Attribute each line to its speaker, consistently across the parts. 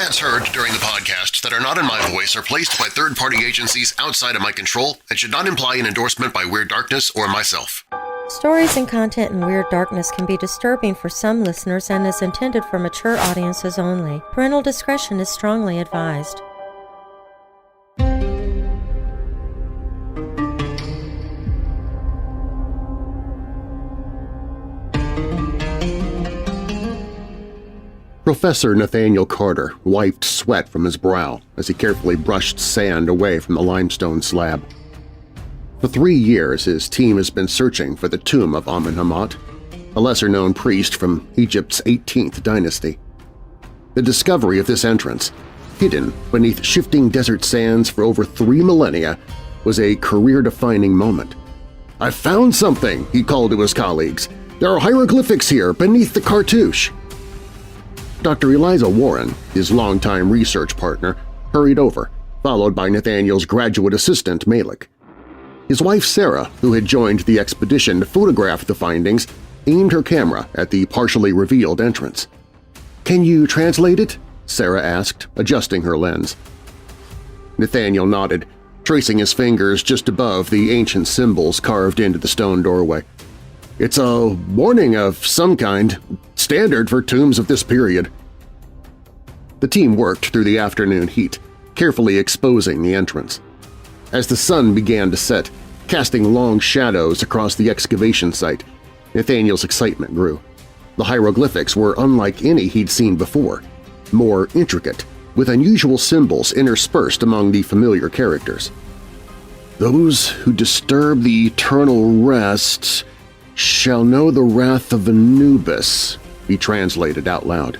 Speaker 1: ads heard during the podcast that are not in my voice are placed by third-party agencies outside of my control and should not imply an endorsement by Weird Darkness or myself.
Speaker 2: Stories and content in Weird Darkness can be disturbing for some listeners and is intended for mature audiences only. Parental discretion is strongly advised.
Speaker 3: Professor Nathaniel Carter wiped sweat from his brow as he carefully brushed sand away from the limestone slab. For 3 years, his team has been searching for the tomb of Amen-Hamat, a lesser-known priest from Egypt's 18th dynasty. The discovery of this entrance, hidden beneath shifting desert sands for over 3 millennia, was a career-defining moment. "I've found something," he called to his colleagues. "There are hieroglyphics here beneath the cartouche." Dr. Eliza Warren, his longtime research partner, hurried over, followed by Nathaniel's graduate assistant, Malik. His wife Sarah, who had joined the expedition to photograph the findings, aimed her camera at the partially revealed entrance. "Can you translate it?" Sarah asked, adjusting her lens. Nathaniel nodded, tracing his fingers just above the ancient symbols carved into the stone doorway. "It's a warning of some kind, standard for tombs of this period." The team worked through the afternoon heat, carefully exposing the entrance. As the sun began to set, casting long shadows across the excavation site, Nathaniel's excitement grew. The hieroglyphics were unlike any he'd seen before, more intricate, with unusual symbols interspersed among the familiar characters. "Those who disturb the eternal rest shall know the wrath of Anubis," he translated out loud.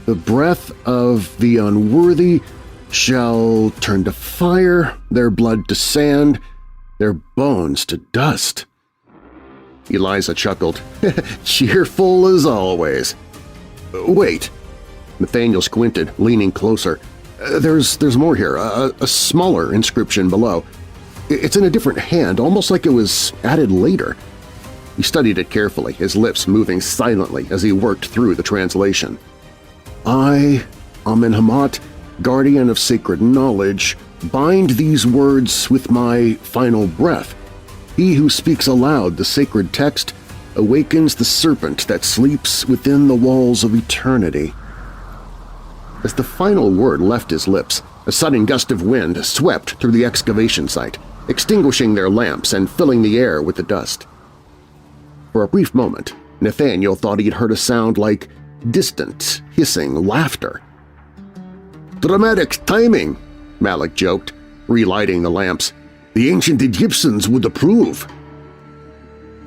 Speaker 3: "The breath of the unworthy shall turn to fire, their blood to sand, their bones to dust." Eliza chuckled. "Cheerful as always." "Wait." Nathaniel squinted, leaning closer. There's more here, a smaller inscription below. It's in a different hand, almost like it was added later." He studied it carefully, his lips moving silently as he worked through the translation. "I, Amen-Hamat, guardian of sacred knowledge, bind these words with my final breath. He who speaks aloud the sacred text awakens the serpent that sleeps within the walls of eternity." As the final word left his lips, a sudden gust of wind swept through the excavation site, extinguishing their lamps and filling the air with the dust. For a brief moment, Nathaniel thought he'd heard a sound like distant, hissing laughter. "Dramatic timing," Malik joked, relighting the lamps. "The ancient Egyptians would approve."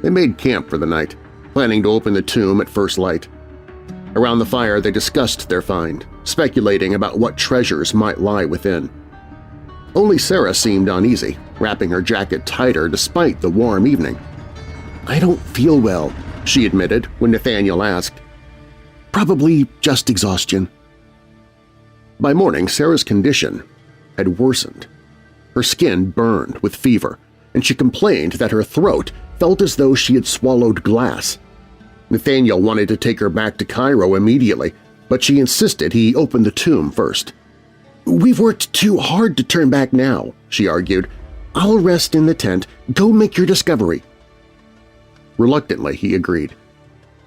Speaker 3: They made camp for the night, planning to open the tomb at first light. Around the fire they discussed their find, speculating about what treasures might lie within. Only Sarah seemed uneasy, wrapping her jacket tighter despite the warm evening. "I don't feel well," she admitted when Nathaniel asked. "Probably just exhaustion." By morning, Sarah's condition had worsened. Her skin burned with fever, and she complained that her throat felt as though she had swallowed glass. Nathaniel wanted to take her back to Cairo immediately, but she insisted he open the tomb first. "We've worked too hard to turn back now," she argued. "I'll rest in the tent. Go make your discovery." Reluctantly, he agreed.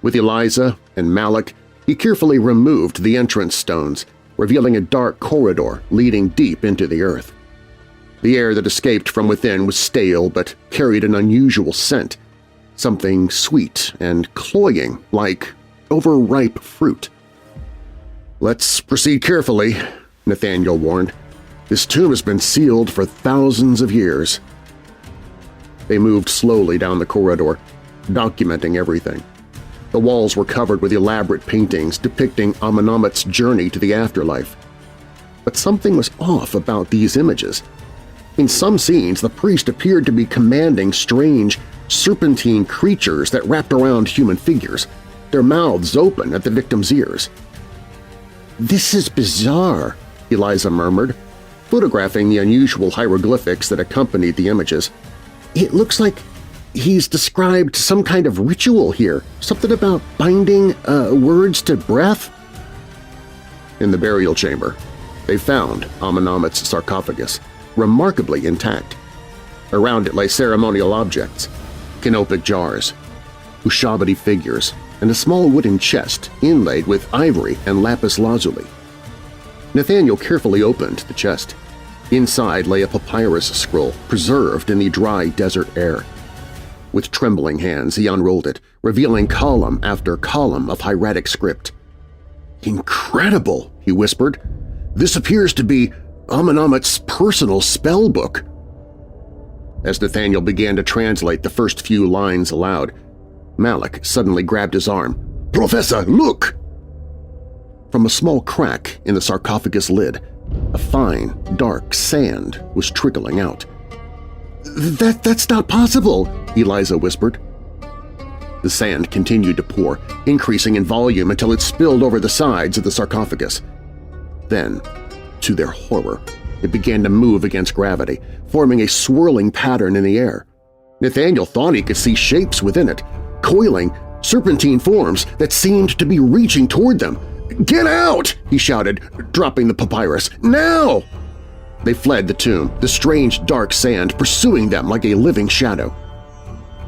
Speaker 3: With Eliza and Malik, he carefully removed the entrance stones, revealing a dark corridor leading deep into the earth. The air that escaped from within was stale but carried an unusual scent, something sweet and cloying like overripe fruit. "Let's proceed carefully," Nathaniel warned. "This tomb has been sealed for thousands of years." They moved slowly down the corridor, documenting everything. The walls were covered with elaborate paintings depicting Amen-Hamat's journey to the afterlife. But something was off about these images. In some scenes, the priest appeared to be commanding strange, serpentine creatures that wrapped around human figures, their mouths open at the victim's ears. "This is bizarre," Eliza murmured, photographing the unusual hieroglyphics that accompanied the images. "It looks like he's described some kind of ritual here, something about binding words to breath." in the burial chamber, they found Amun-Amit's sarcophagus, remarkably intact. Around it lay ceremonial objects, canopic jars, Ushabti figures, and a small wooden chest inlaid with ivory and lapis lazuli. Nathaniel carefully opened the chest. Inside lay a papyrus scroll preserved in the dry desert air. With trembling hands he unrolled it, revealing column after column of hieratic script. "Incredible!" he whispered. "This appears to be Amun-Amit's personal spell book." As Nathaniel began to translate the first few lines aloud, Malik suddenly grabbed his arm. "Professor, look!" From a small crack in the sarcophagus lid, a fine, dark sand was trickling out. That's not possible," Eliza whispered. The sand continued to pour, increasing in volume until it spilled over the sides of the sarcophagus. Then, to their horror, it began to move against gravity, forming a swirling pattern in the air. Nathaniel thought he could see shapes within it, coiling, serpentine forms that seemed to be reaching toward them. "Get out!" he shouted, dropping the papyrus. "Now!" They fled the tomb, the strange dark sand pursuing them like a living shadow.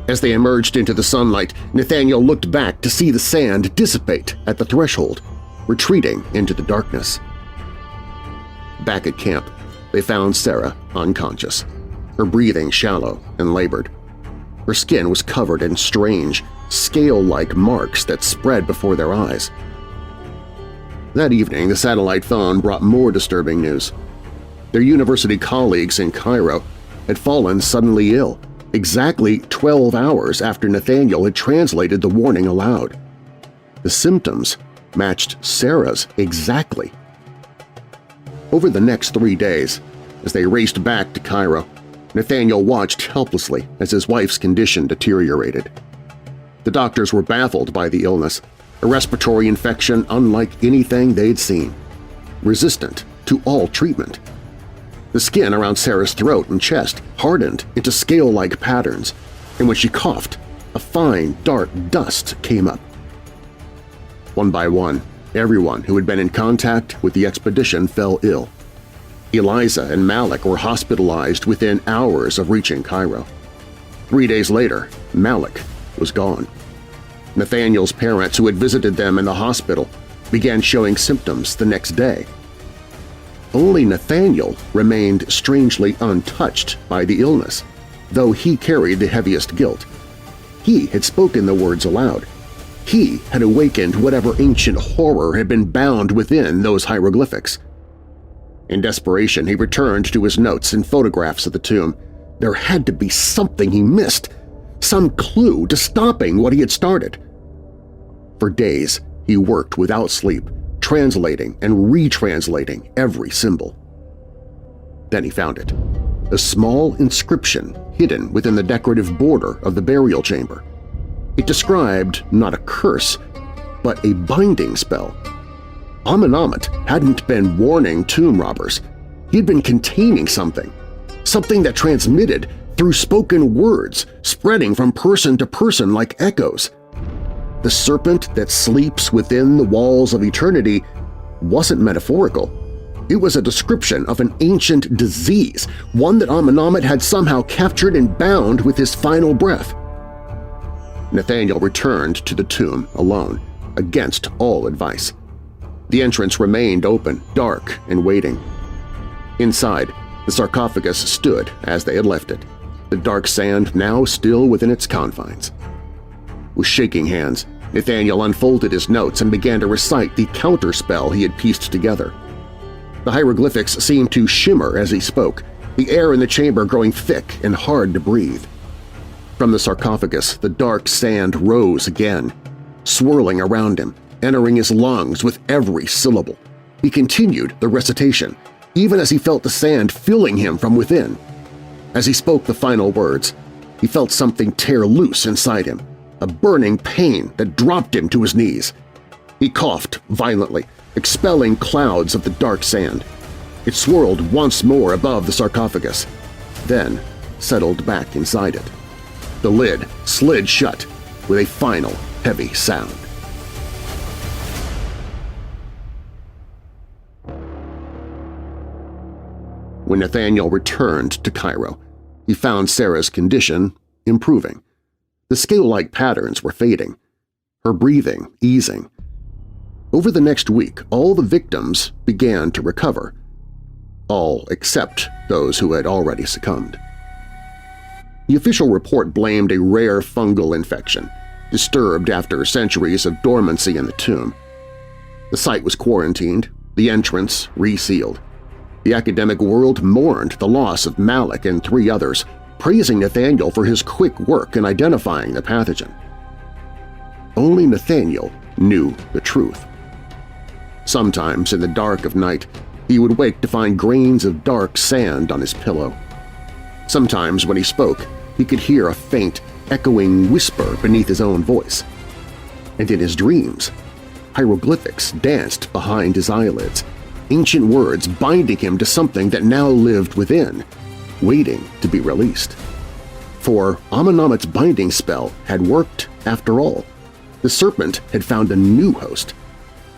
Speaker 3: As they emerged into the sunlight, Nathaniel looked back to see the sand dissipate at the threshold, retreating into the darkness. Back at camp, they found Sarah unconscious, her breathing shallow and labored. Her skin was covered in strange, scale-like marks that spread before their eyes. That evening, the satellite phone brought more disturbing news. Their university colleagues in Cairo had fallen suddenly ill, exactly 12 hours after Nathaniel had translated the warning aloud. The symptoms matched Sarah's exactly. Over the next 3 days, as they raced back to Cairo, Nathaniel watched helplessly as his wife's condition deteriorated. The doctors were baffled by the illness, a respiratory infection unlike anything they'd seen, resistant to all treatment. The skin around Sarah's throat and chest hardened into scale-like patterns, and when she coughed, a fine, dark dust came up. One by one, everyone who had been in contact with the expedition fell ill. Eliza and Malik were hospitalized within hours of reaching Cairo. 3 days later, Malik was gone. Nathaniel's parents, who had visited them in the hospital, began showing symptoms the next day. Only Nathaniel remained strangely untouched by the illness, though he carried the heaviest guilt. He had spoken the words aloud. He had awakened whatever ancient horror had been bound within those hieroglyphics. In desperation, he returned to his notes and photographs of the tomb. There had to be something he missed, some clue to stopping what he had started. For days, he worked without sleep, translating and retranslating every symbol. Then he found it, a small inscription hidden within the decorative border of the burial chamber. It described not a curse, but a binding spell. Amun-Amit hadn't been warning tomb robbers. He'd been containing something that transmitted through spoken words, spreading from person to person like echoes. The serpent that sleeps within the walls of eternity wasn't metaphorical. It was a description of an ancient disease, one that Amun-Amit had somehow captured and bound with his final breath. Nathaniel returned to the tomb alone, against all advice. The entrance remained open, dark, and waiting. Inside, the sarcophagus stood as they had left it, the dark sand now still within its confines. With shaking hands, Nathaniel unfolded his notes and began to recite the counterspell he had pieced together. The hieroglyphics seemed to shimmer as he spoke, the air in the chamber growing thick and hard to breathe. From the sarcophagus, the dark sand rose again, swirling around him, entering his lungs with every syllable. He continued the recitation, even as he felt the sand filling him from within. As he spoke the final words, he felt something tear loose inside him, a burning pain that dropped him to his knees. He coughed violently, expelling clouds of the dark sand. It swirled once more above the sarcophagus, then settled back inside it. The lid slid shut with a final heavy sound. When Nathaniel returned to Cairo, he found Sarah's condition improving. The scale-like patterns were fading, her breathing easing. Over the next week, all the victims began to recover, all except those who had already succumbed. The official report blamed a rare fungal infection, disturbed after centuries of dormancy in the tomb. The site was quarantined, the entrance resealed. The academic world mourned the loss of Malik and 3 others, praising Nathaniel for his quick work in identifying the pathogen. Only Nathaniel knew the truth. Sometimes in the dark of night, he would wake to find grains of dark sand on his pillow. Sometimes when he spoke, he could hear a faint, echoing whisper beneath his own voice. And in his dreams, hieroglyphics danced behind his eyelids, ancient words binding him to something that now lived within, waiting to be released. For Amun-Amit's binding spell had worked after all. The serpent had found a new host,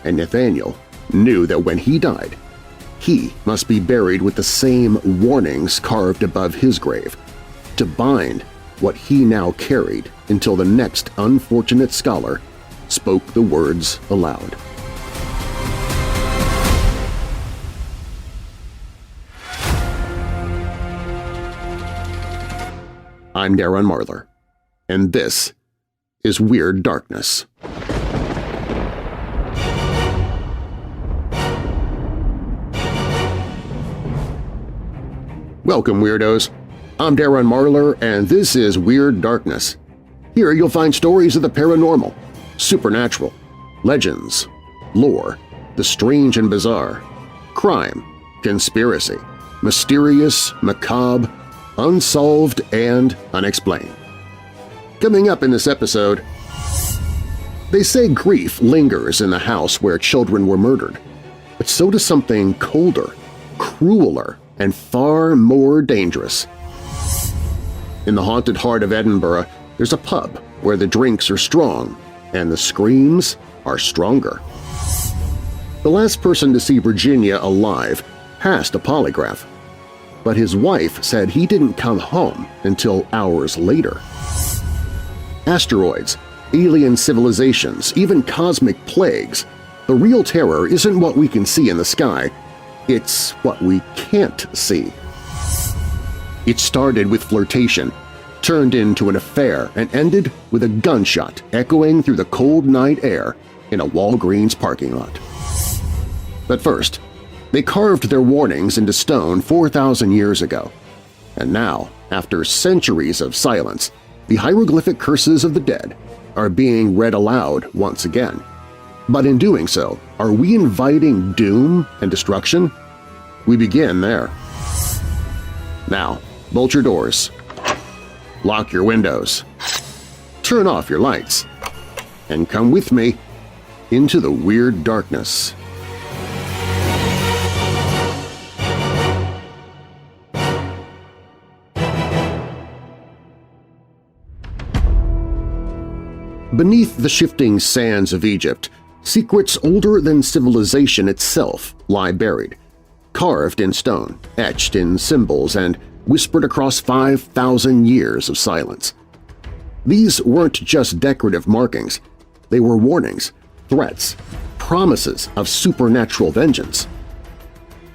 Speaker 3: and Nathaniel knew that when he died, he must be buried with the same warnings carved above his grave, to bind what he now carried until the next unfortunate scholar spoke the words aloud. I'm Darren Marlar, and this is Weird Darkness. Welcome, Weirdos! I'm Darren Marlar, and this is Weird Darkness. Here you'll find stories of the paranormal, supernatural, legends, lore, the strange and bizarre, crime, conspiracy, mysterious, macabre, unsolved, and unexplained. Coming up in this episode, they say grief lingers in the house where children were murdered, but so does something colder, crueler, and far more dangerous. In the haunted heart of Edinburgh, there's a pub where the drinks are strong and the screams are stronger. The last person to see Virginia alive passed a polygraph, but his wife said he didn't come home until hours later. Asteroids, alien civilizations, even cosmic plagues – the real terror isn't what we can see in the sky, it's what we can't see. It started with flirtation, turned into an affair, and ended with a gunshot echoing through the cold night air in a Walgreens parking lot. But first, they carved their warnings into stone 4,000 years ago. And now, after centuries of silence, the hieroglyphic curses of the dead are being read aloud once again. But in doing so, are we inviting doom and destruction? We begin there. Now, bolt your doors, lock your windows, turn off your lights, and come with me into the Weird Darkness. Beneath the shifting sands of Egypt, secrets older than civilization itself lie buried, carved in stone, etched in symbols, and whispered across 5,000 years of silence. These weren't just decorative markings, they were warnings, threats, promises of supernatural vengeance.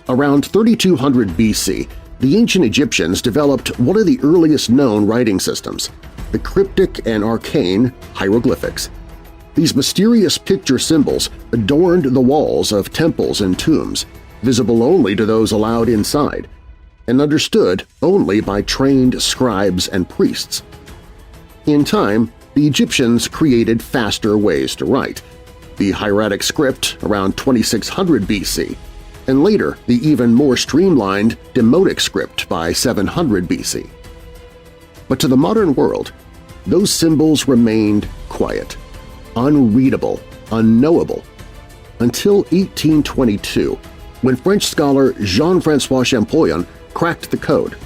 Speaker 3: Around 3200 BC, the ancient Egyptians developed one of the earliest known writing systems, the cryptic and arcane hieroglyphics. These mysterious picture symbols adorned the walls of temples and tombs, visible only to those allowed inside, and understood only by trained scribes and priests. In time, the Egyptians created faster ways to write, the hieratic script around 2600 BC, and later the even more streamlined Demotic script by 700 BC. But to the modern world, those symbols remained quiet, unreadable, unknowable, until 1822, when French scholar Jean-François Champollion cracked the code.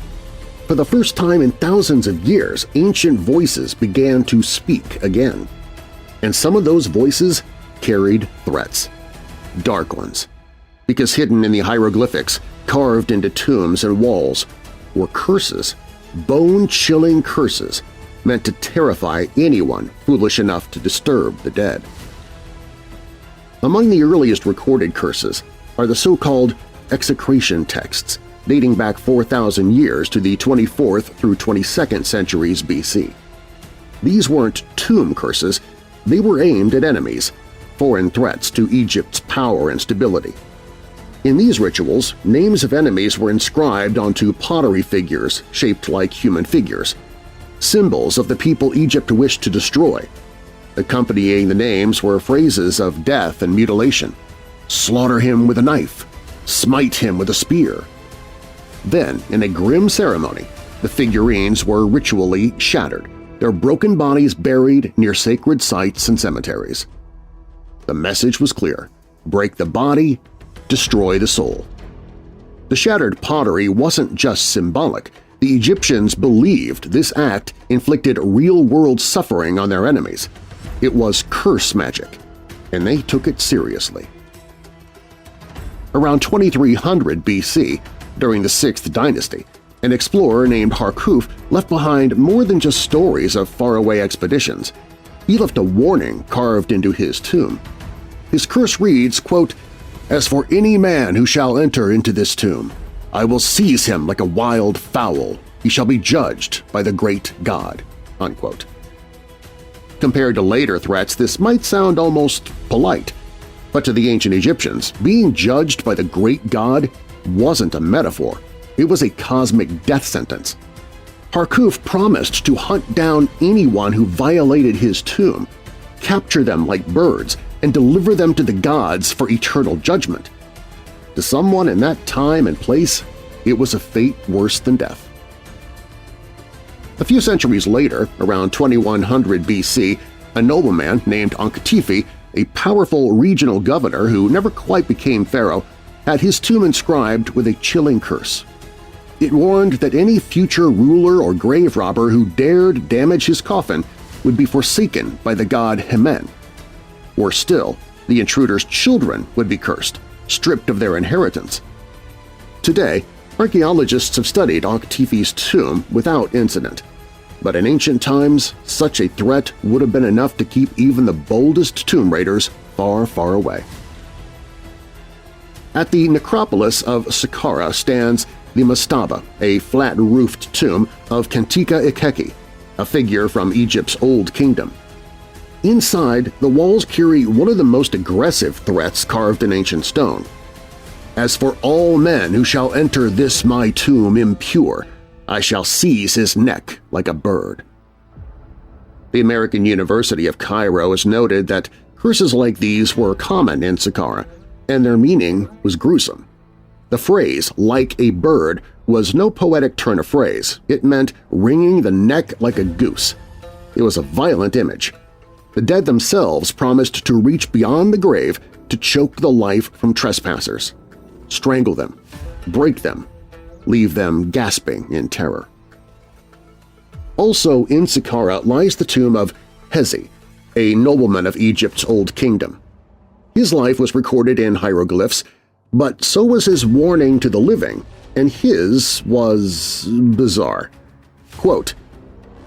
Speaker 3: For the first time in thousands of years, ancient voices began to speak again. And some of those voices carried threats, dark ones, because hidden in the hieroglyphics carved into tombs and walls were curses, bone-chilling curses meant to terrify anyone foolish enough to disturb the dead. Among the earliest recorded curses are the so-called execration texts, dating back 4,000 years to the 24th through 22nd centuries BC. These weren't tomb curses, they were aimed at enemies, foreign threats to Egypt's power and stability. In these rituals, names of enemies were inscribed onto pottery figures shaped like human figures, symbols of the people Egypt wished to destroy. Accompanying the names were phrases of death and mutilation: "Slaughter him with a knife," "Smite him with a spear." Then, in a grim ceremony, the figurines were ritually shattered, their broken bodies buried near sacred sites and cemeteries. The message was clear: break the body, destroy the soul. The shattered pottery wasn't just symbolic. The Egyptians believed this act inflicted real-world suffering on their enemies. It was curse magic, and they took it seriously. Around 2300 BC, during the 6th dynasty, an explorer named Harkuf left behind more than just stories of faraway expeditions. He left a warning carved into his tomb. His curse reads, quote, "As for any man who shall enter into this tomb, I will seize him like a wild fowl. He shall be judged by the great God." Unquote. Compared to later threats, this might sound almost polite, but to the ancient Egyptians, being judged by the great God wasn't a metaphor. It was a cosmic death sentence. Harkuf promised to hunt down anyone who violated his tomb, capture them like birds, and deliver them to the gods for eternal judgment. To someone in that time and place, it was a fate worse than death. A few centuries later, around 2100 BC, a nobleman named Anktifi, a powerful regional governor who never quite became pharaoh, had his tomb inscribed with a chilling curse. It warned that any future ruler or grave robber who dared damage his coffin would be forsaken by the god Hemen. Worse still, the intruder's children would be cursed, stripped of their inheritance. Today, archaeologists have studied Anktifi's tomb without incident, but in ancient times, such a threat would have been enough to keep even the boldest tomb raiders far, far away. At the necropolis of Saqqara stands the mastaba, a flat-roofed tomb of Kentika Ikeki, a figure from Egypt's Old Kingdom. Inside, the walls carry one of the most aggressive threats carved in ancient stone. "As for all men who shall enter this my tomb impure, I shall seize his neck like a bird." The American University of Cairo has noted that curses like these were common in Saqqara, and their meaning was gruesome. The phrase, "like a bird," was no poetic turn of phrase. It meant wringing the neck like a goose. It was a violent image. The dead themselves promised to reach beyond the grave to choke the life from trespassers, strangle them, break them, leave them gasping in terror. Also in Saqqara lies the tomb of Hezi, a nobleman of Egypt's Old Kingdom. His life was recorded in hieroglyphs, but so was his warning to the living, and his was bizarre. Quote,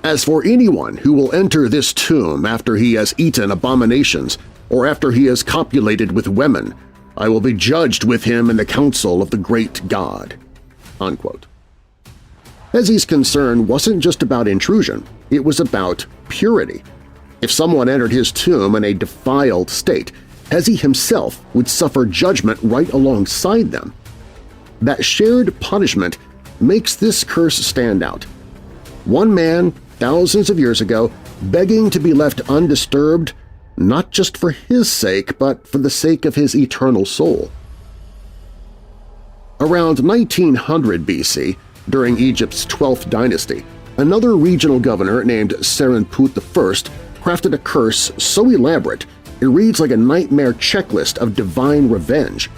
Speaker 3: "As for anyone who will enter this tomb after he has eaten abominations or after he has copulated with women, I will be judged with him in the council of the great God." Unquote. Hezi's concern wasn't just about intrusion, it was about purity. If someone entered his tomb in a defiled state, Hezi himself would suffer judgment right alongside them. That shared punishment makes this curse stand out. One man, thousands of years ago, begging to be left undisturbed, not just for his sake, but for the sake of his eternal soul. Around 1900 BC, during Egypt's 12th dynasty, another regional governor named Serenput I crafted a curse so elaborate it reads like a nightmare checklist of divine revenge.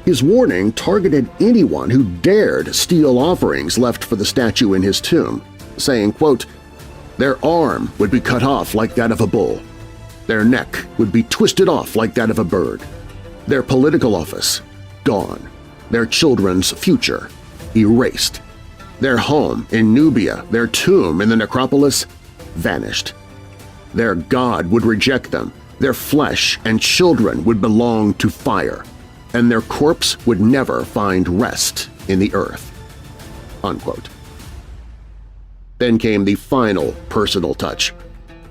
Speaker 3: His warning targeted anyone who dared steal offerings left for the statue in his tomb, saying, quote, "Their arm would be cut off like that of a bull. Their neck would be twisted off like that of a bird. Their political office, gone, their children's future erased. Their home in Nubia, their tomb in the necropolis, vanished. Their god would reject them, their flesh and children would belong to fire, and their corpse would never find rest in the earth." Unquote. Then came the final personal touch.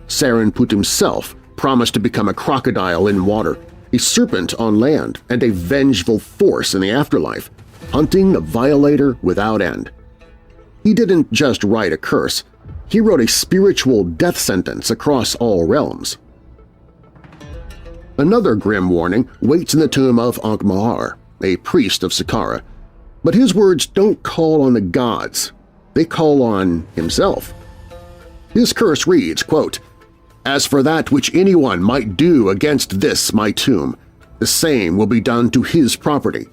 Speaker 3: Sarenput himself promised to become a crocodile in water, a serpent on land, and a vengeful force in the afterlife, hunting the violator without end. He didn't just write a curse, he wrote a spiritual death sentence across all realms. Another grim warning waits in the tomb of Ankh-Mahar, a priest of Saqqara, but his words don't call on the gods, they call on himself. His curse reads, quote, "As for that which anyone might do against this my tomb, the same will be done to his property.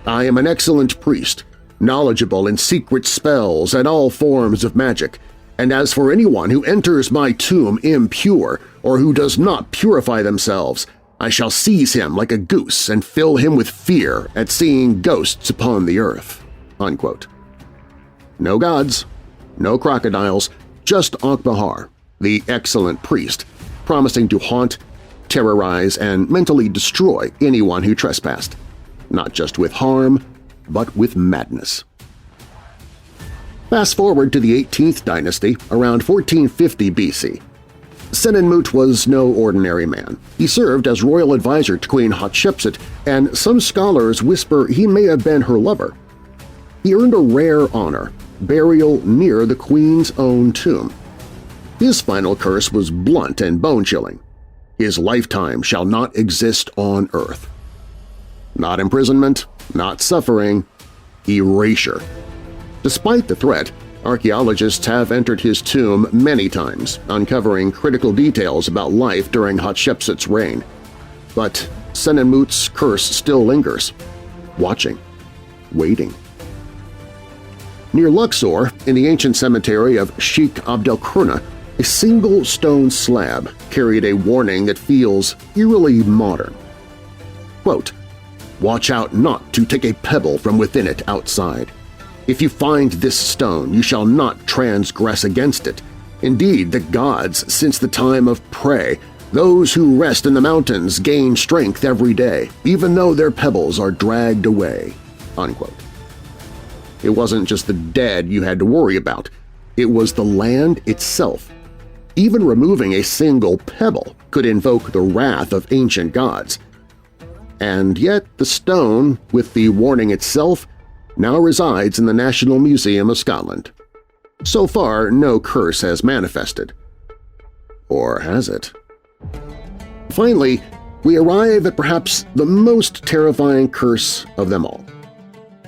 Speaker 3: I am an excellent priest, knowledgeable in secret spells and all forms of magic, and as for anyone who enters my tomb impure or who does not purify themselves, I shall seize him like a goose and fill him with fear at seeing ghosts upon the earth." Unquote. No gods, no crocodiles, just Ankh-Mahar, the excellent priest, promising to haunt, terrorize, and mentally destroy anyone who trespassed, not just with harm, but with madness. Fast forward to the 18th dynasty, around 1450 BC. Senenmut was no ordinary man. He served as royal advisor to Queen Hatshepsut, and some scholars whisper he may have been her lover. He earned a rare honor, burial near the queen's own tomb. His final curse was blunt and bone-chilling. His lifetime shall not exist on Earth. Not imprisonment, not suffering, erasure. Despite the threat, archaeologists have entered his tomb many times, uncovering critical details about life during Hatshepsut's reign. But Senenmut's curse still lingers, watching, waiting. Near Luxor, in the ancient cemetery of Sheikh Abdelkurna, a single stone slab carried a warning that feels eerily modern. Quote, "Watch out not to take a pebble from within it outside. If you find this stone, you shall not transgress against it. Indeed, the gods, since the time of Pre, those who rest in the mountains gain strength every day, even though their pebbles are dragged away." Unquote. It wasn't just the dead you had to worry about, it was the land itself. Even removing a single pebble could invoke the wrath of ancient gods. And yet the stone, with the warning itself, now resides in the National Museum of Scotland. So far, no curse has manifested. Or has it? Finally, we arrive at perhaps the most terrifying curse of them all.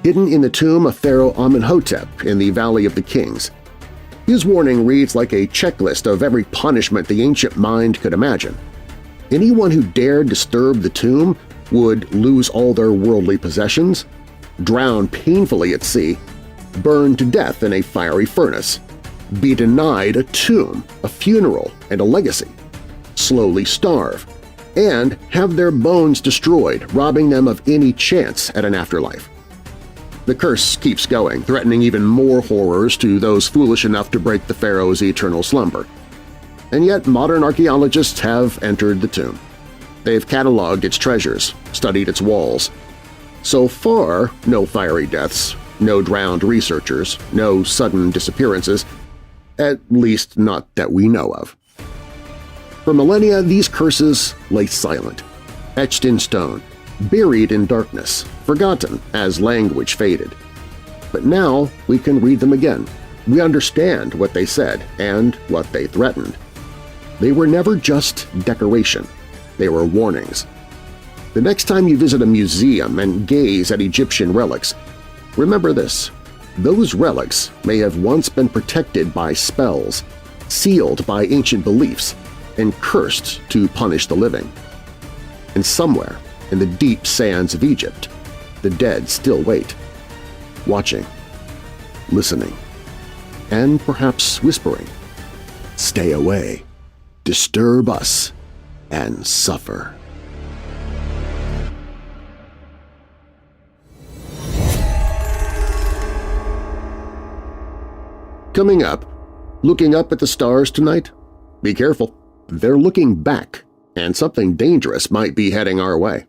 Speaker 3: Hidden in the tomb of Pharaoh Amenhotep in the Valley of the Kings. His warning reads like a checklist of every punishment the ancient mind could imagine. Anyone who dared disturb the tomb would lose all their worldly possessions, drown painfully at sea, burn to death in a fiery furnace, be denied a tomb, a funeral, and a legacy, slowly starve, and have their bones destroyed, robbing them of any chance at an afterlife. The curse keeps going, threatening even more horrors to those foolish enough to break the pharaoh's eternal slumber. And yet modern archaeologists have entered the tomb. They've cataloged its treasures, studied its walls. So far, no fiery deaths, no drowned researchers, no sudden disappearances, at least not that we know of. For millennia, these curses lay silent, etched in stone, buried in darkness, forgotten as language faded. But now we can read them again. We understand what they said and what they threatened. They were never just decoration. They were warnings. The next time you visit a museum and gaze at Egyptian relics, remember this: those relics may have once been protected by spells, sealed by ancient beliefs, and cursed to punish the living. And somewhere in the deep sands of Egypt, the dead still wait, watching, listening, and perhaps whispering, "Stay away, disturb us, and suffer." Coming up, looking up at the stars tonight? Be careful, they're looking back, and something dangerous might be heading our way.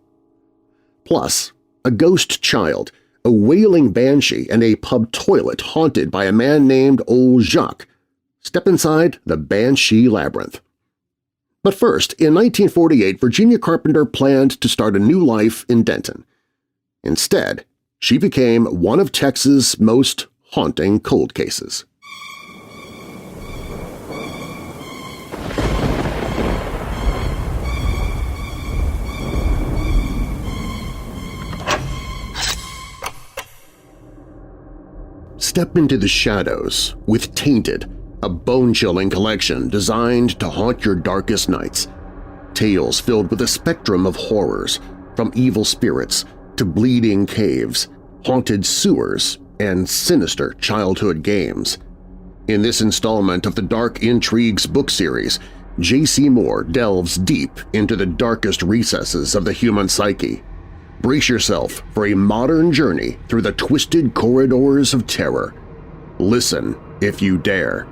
Speaker 3: Plus, a ghost child, a wailing banshee, and a pub toilet haunted by a man named Old Jacques. Step inside the Banshee Labyrinth. But first, in 1948, Virginia Carpenter planned to start a new life in Denton. Instead, she became one of Texas' most haunting cold cases. Step into the shadows with Tainted, a bone-chilling collection designed to haunt your darkest nights. Tales filled with a spectrum of horrors, from evil spirits to bleeding caves, haunted sewers, and sinister childhood games. In this installment of the Dark Intrigues book series, J.C. Moore delves deep into the darkest recesses of the human psyche. Brace yourself for a modern journey through the twisted corridors of terror. Listen if you dare.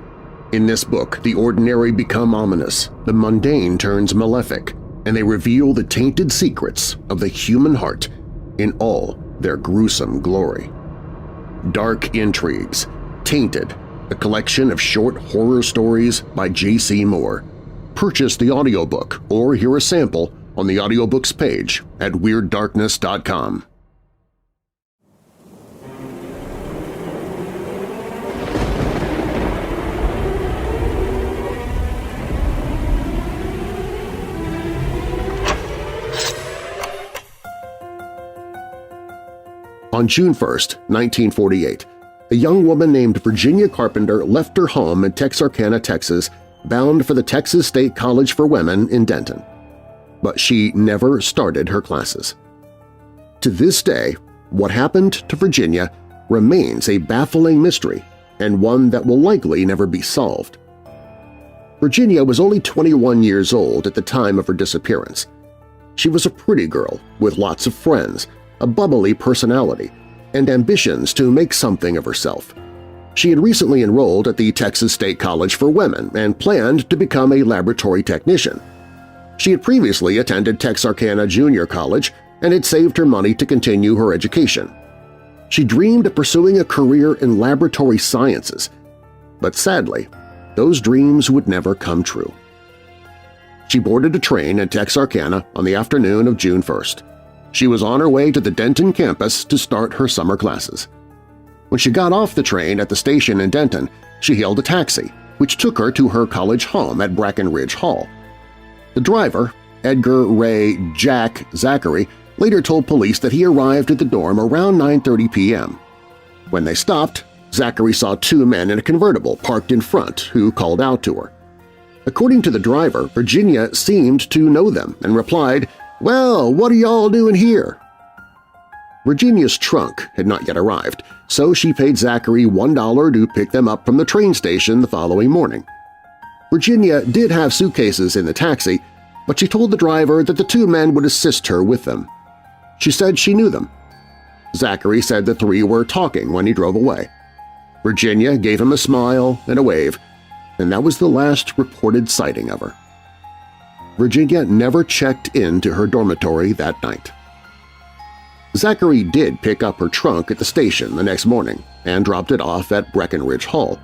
Speaker 3: In this book, the ordinary become ominous, the mundane turns malefic, and they reveal the tainted secrets of the human heart in all their gruesome glory. Dark Intrigues, Tainted, a collection of short horror stories by J.C. Moore. Purchase the audiobook or hear a sample on the audiobooks page at WeirdDarkness.com. On June 1, 1948, a young woman named Virginia Carpenter left her home in Texarkana, Texas, bound for the Texas State College for Women in Denton. But she never started her classes. To this day, what happened to Virginia remains a baffling mystery and one that will likely never be solved. Virginia was only 21 years old at the time of her disappearance. She was a pretty girl with lots of friends, a bubbly personality, and ambitions to make something of herself. She had recently enrolled at the Texas State College for Women and planned to become a laboratory technician. She had previously attended Texarkana Junior College and had saved her money to continue her education. She dreamed of pursuing a career in laboratory sciences, but sadly, those dreams would never come true. She boarded a train in Texarkana on the afternoon of June 1st. She was on her way to the Denton campus to start her summer classes. When she got off the train at the station in Denton, she hailed a taxi, which took her to her college home at Breckenridge Hall. The driver, Edgar Ray Jack Zachary, later told police that he arrived at the dorm around 9:30 p.m. When they stopped, Zachary saw two men in a convertible parked in front who called out to her. According to the driver, Virginia seemed to know them and replied, "Well, what are y'all doing here?" Virginia's trunk had not yet arrived, so she paid Zachary $1 to pick them up from the train station the following morning. Virginia did have suitcases in the taxi, but she told the driver that the two men would assist her with them. She said she knew them. Zachary said the three were talking when he drove away. Virginia gave him a smile and a wave, and that was the last reported sighting of her. Virginia never checked into her dormitory that night. Zachary did pick up her trunk at the station the next morning and dropped it off at Breckenridge Hall.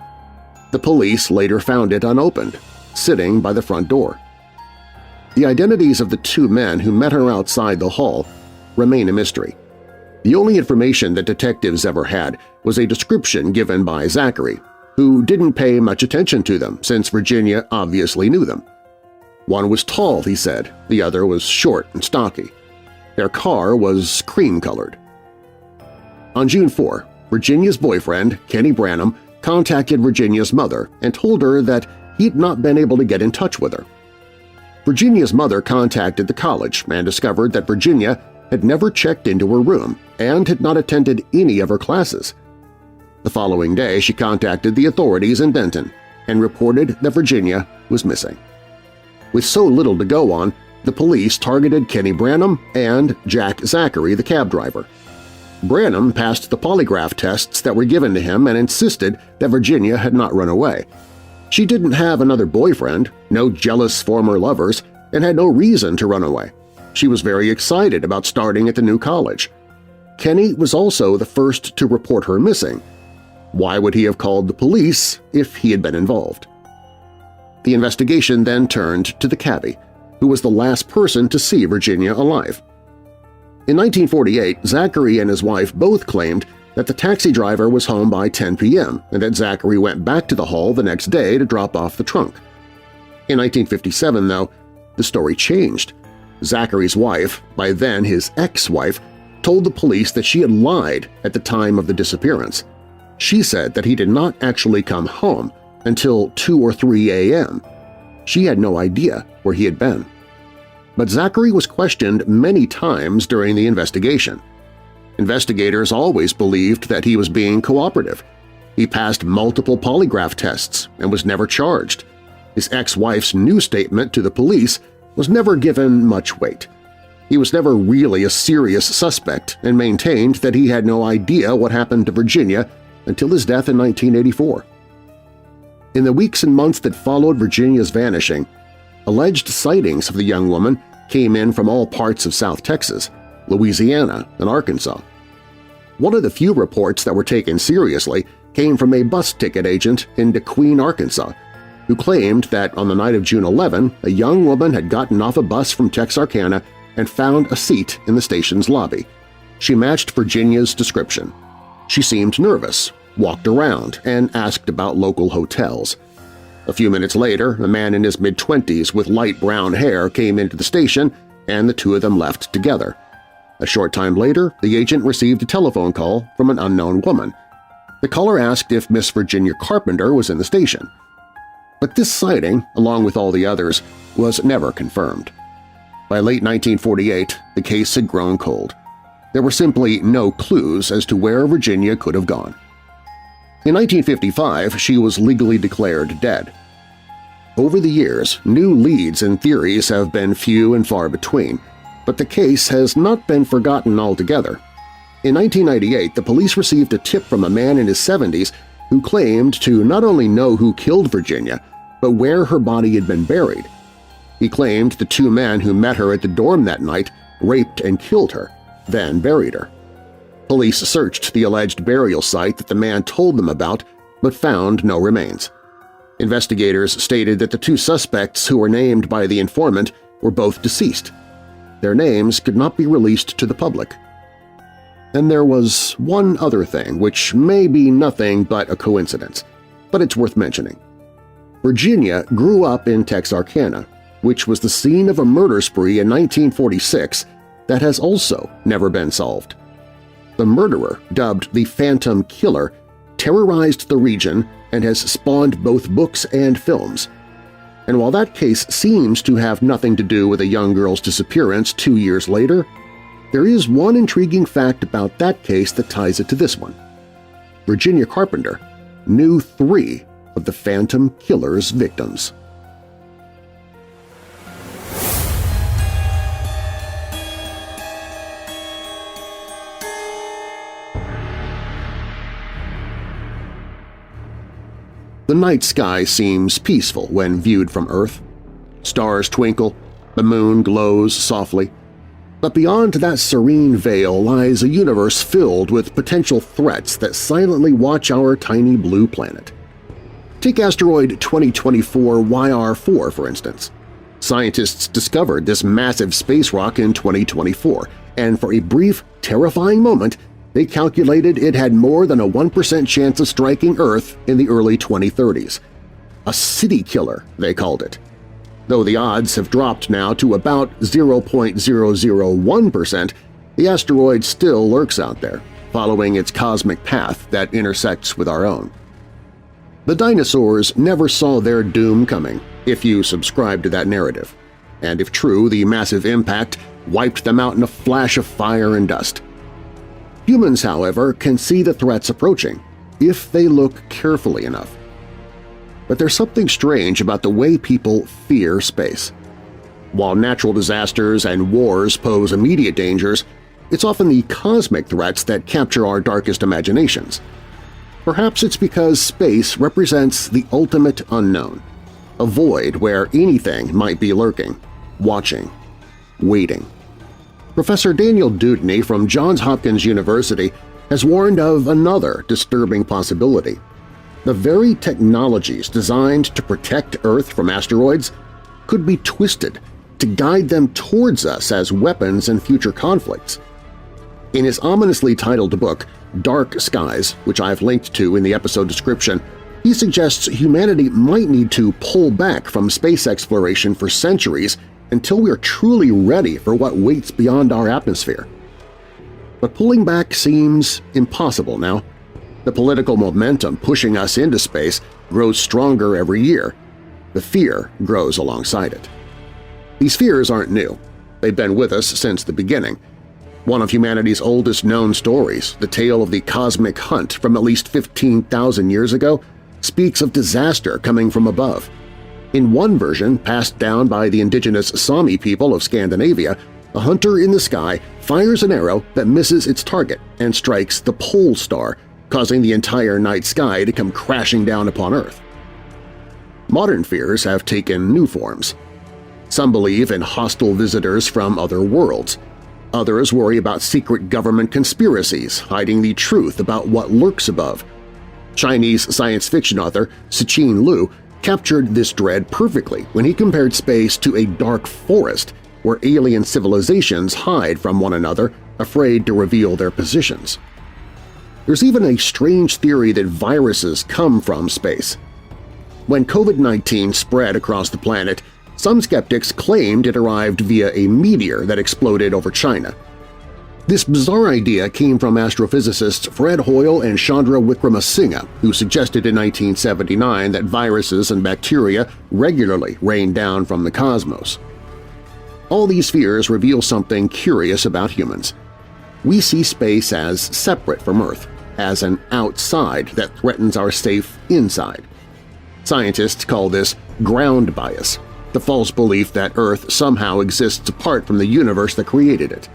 Speaker 3: The police later found it unopened, sitting by the front door. The identities of the two men who met her outside the hall remain a mystery. The only information that detectives ever had was a description given by Zachary, who didn't pay much attention to them since Virginia obviously knew them. One was tall, he said, the other was short and stocky. Their car was cream-colored. On June 4, Virginia's boyfriend, Kenny Branham, contacted Virginia's mother and told her that he'd not been able to get in touch with her. Virginia's mother contacted the college and discovered that Virginia had never checked into her room and had not attended any of her classes. The following day, she contacted the authorities in Denton and reported that Virginia was missing. With so little to go on, the police targeted Kenny Branham and Jack Zachary, the cab driver. Branham passed the polygraph tests that were given to him and insisted that Virginia had not run away. She didn't have another boyfriend, no jealous former lovers, and had no reason to run away. She was very excited about starting at the new college. Kenny was also the first to report her missing. Why would he have called the police if he had been involved? The investigation then turned to the cabbie, who was the last person to see Virginia alive. In 1948, Zachary and his wife both claimed that the taxi driver was home by 10 p.m. and that Zachary went back to the hall the next day to drop off the trunk. In 1957, though, the story changed. Zachary's wife, by then his ex-wife, told the police that she had lied at the time of the disappearance. She said that he did not actually come home until 2 or 3 a.m. She had no idea where he had been. But Zachary was questioned many times during the investigation. Investigators always believed that he was being cooperative. He passed multiple polygraph tests and was never charged. His ex-wife's new statement to the police was never given much weight. He was never really a serious suspect and maintained that he had no idea what happened to Virginia until his death in 1984. In the weeks and months that followed Virginia's vanishing, alleged sightings of the young woman came in from all parts of South Texas, Louisiana, and Arkansas. One of the few reports that were taken seriously came from a bus ticket agent in DeQueen, Arkansas, who claimed that on the night of June 11, a young woman had gotten off a bus from Texarkana and found a seat in the station's lobby. She matched Virginia's description. She seemed nervous, walked around, and asked about local hotels. A few minutes later, a man in his mid-20s with light brown hair came into the station and the two of them left together. A short time later, the agent received a telephone call from an unknown woman. The caller asked if Miss Virginia Carpenter was in the station. But this sighting, along with all the others, was never confirmed. By late 1948, the case had grown cold. There were simply no clues as to where Virginia could have gone. In 1955, she was legally declared dead. Over the years, new leads and theories have been few and far between, but the case has not been forgotten altogether. In 1998, the police received a tip from a man in his 70s who claimed to not only know who killed Virginia, but where her body had been buried. He claimed the two men who met her at the dorm that night raped and killed her, then buried her. Police searched the alleged burial site that the man told them about, but found no remains. Investigators stated that the two suspects who were named by the informant were both deceased. Their names could not be released to the public. And there was one other thing, which may be nothing but a coincidence, but it's worth mentioning. Virginia grew up in Texarkana, which was the scene of a murder spree in 1946 that has also never been solved. The murderer, dubbed the Phantom Killer, terrorized the region and has spawned both books and films. And while that case seems to have nothing to do with a young girl's disappearance 2 years later, there is one intriguing fact about that case that ties it to this one. Virginia Carpenter knew 3 of the Phantom Killer's victims. The night sky seems peaceful when viewed from Earth. Stars twinkle, the moon glows softly. But beyond that serene veil lies a universe filled with potential threats that silently watch our tiny blue planet. Take asteroid 2024 YR4, for instance. Scientists discovered this massive space rock in 2024, and for a brief, terrifying moment, they calculated it had more than a 1% chance of striking Earth in the early 2030s. A city killer, they called it. Though the odds have dropped now to about 0.001%, the asteroid still lurks out there, following its cosmic path that intersects with our own. The dinosaurs never saw their doom coming, if you subscribe to that narrative. And if true, the massive impact wiped them out in a flash of fire and dust. Humans, however, can see the threats approaching, if they look carefully enough. But there's something strange about the way people fear space. While natural disasters and wars pose immediate dangers, it's often the cosmic threats that capture our darkest imaginations. Perhaps it's because space represents the ultimate unknown, a void where anything might be lurking, watching, waiting. Professor Daniel Dewdney from Johns Hopkins University has warned of another disturbing possibility. The very technologies designed to protect Earth from asteroids could be twisted to guide them towards us as weapons in future conflicts. In his ominously titled book, Dark Skies, which I've linked to in the episode description, he suggests humanity might need to pull back from space exploration for centuries until we're truly ready for what waits beyond our atmosphere. But pulling back seems impossible now. The political momentum pushing us into space grows stronger every year. The fear grows alongside it. These fears aren't new. They've been with us since the beginning. One of humanity's oldest known stories, the tale of the cosmic hunt from at least 15,000 years ago, speaks of disaster coming from above. In one version, passed down by the indigenous Sami people of Scandinavia, a hunter in the sky fires an arrow that misses its target and strikes the pole star, causing the entire night sky to come crashing down upon Earth. Modern fears have taken new forms. Some believe in hostile visitors from other worlds. Others worry about secret government conspiracies hiding the truth about what lurks above. Chinese science fiction author Cixin Liu captured this dread perfectly when he compared space to a dark forest where alien civilizations hide from one another, afraid to reveal their positions. There's even a strange theory that viruses come from space. When COVID-19 spread across the planet, some skeptics claimed it arrived via a meteor that exploded over China. This bizarre idea came from astrophysicists Fred Hoyle and Chandra Wickramasinghe, who suggested in 1979 that viruses and bacteria regularly rain down from the cosmos. All these fears reveal something curious about humans. We see space as separate from Earth, as an outside that threatens our safe inside. Scientists call this ground bias, the false belief that Earth somehow exists apart from the universe that created it.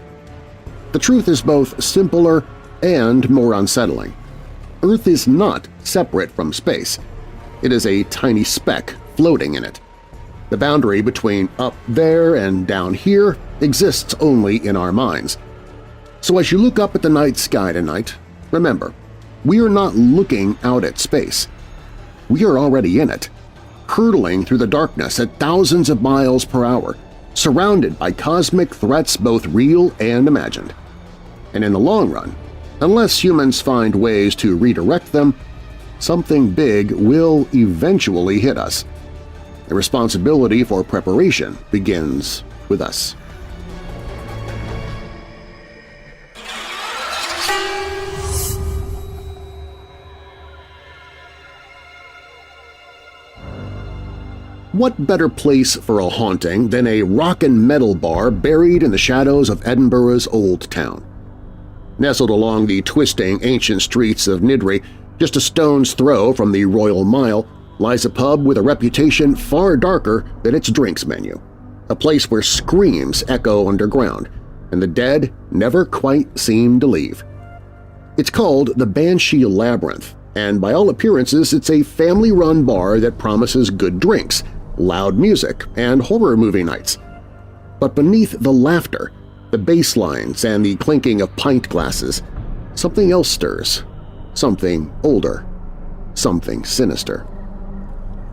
Speaker 3: The truth is both simpler and more unsettling. Earth is not separate from space. It is a tiny speck floating in it. The boundary between up there and down here exists only in our minds. So as you look up at the night sky tonight, remember, we are not looking out at space. We are already in it, hurtling through the darkness at thousands of miles per hour, surrounded by cosmic threats both real and imagined. And in the long run, unless humans find ways to redirect them, something big will eventually hit us. The responsibility for preparation begins with us. What better place for a haunting than a rock and metal bar buried in the shadows of Edinburgh's Old Town? Nestled along the twisting ancient streets of Niddry, just a stone's throw from the Royal Mile, lies a pub with a reputation far darker than its drinks menu, a place where screams echo underground, and the dead never quite seem to leave. It's called the Banshee Labyrinth, and by all appearances it's a family-run bar that promises good drinks, loud music, and horror movie nights. But beneath the laughter, the bass lines, and the clinking of pint glasses, something else stirs, something older, something sinister.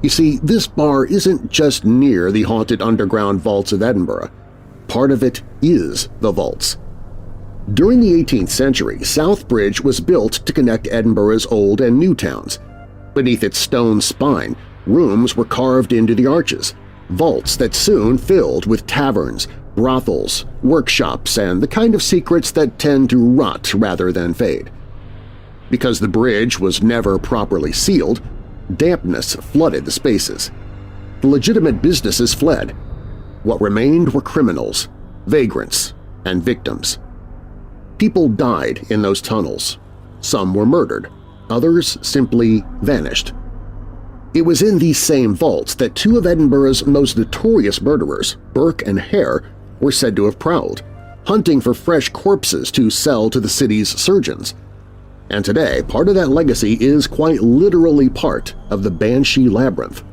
Speaker 3: You see, this bar isn't just near the haunted underground vaults of Edinburgh. Part of it is the vaults. During the 18th century, South Bridge was built to connect Edinburgh's old and new towns. Beneath its stone spine, rooms were carved into the arches, vaults that soon filled with taverns, brothels, workshops, and the kind of secrets that tend to rot rather than fade. Because the bridge was never properly sealed, dampness flooded the spaces. The legitimate businesses fled. What remained were criminals, vagrants, and victims. People died in those tunnels. Some were murdered. Others simply vanished. It was in these same vaults that two of Edinburgh's most notorious murderers, Burke and Hare, were said to have prowled, hunting for fresh corpses to sell to the city's surgeons. And today, part of that legacy is quite literally part of the Banshee Labyrinth.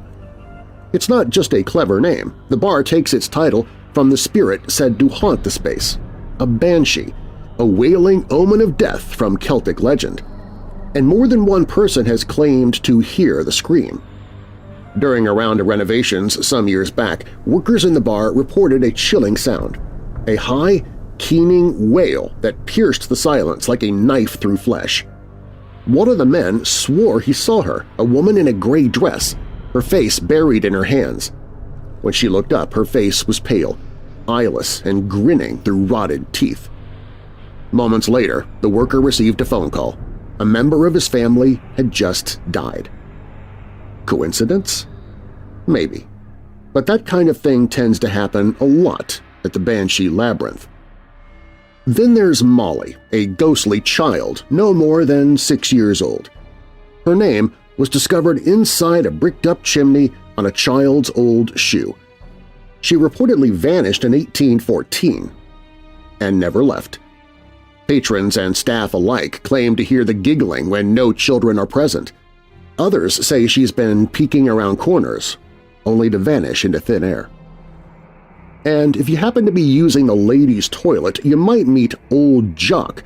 Speaker 3: It's not just a clever name. The bar takes its title from the spirit said to haunt the space, a banshee, a wailing omen of death from Celtic legend. And more than one person has claimed to hear the scream. During a round of renovations some years back, workers in the bar reported a chilling sound, a high, keening wail that pierced the silence like a knife through flesh. One of the men swore he saw her, a woman in a gray dress, her face buried in her hands. When she looked up, her face was pale, eyeless, and grinning through rotted teeth. Moments later, the worker received a phone call. A member of his family had just died. Coincidence? Maybe. But that kind of thing tends to happen a lot at the Banshee Labyrinth. Then there's Molly, a ghostly child no more than 6 years old. Her name was discovered inside a bricked-up chimney on a child's old shoe. She reportedly vanished in 1814 and never left. Patrons and staff alike claim to hear the giggling when no children are present. Others say she's been peeking around corners, only to vanish into thin air. And if you happen to be using the ladies' toilet, you might meet Old Jock,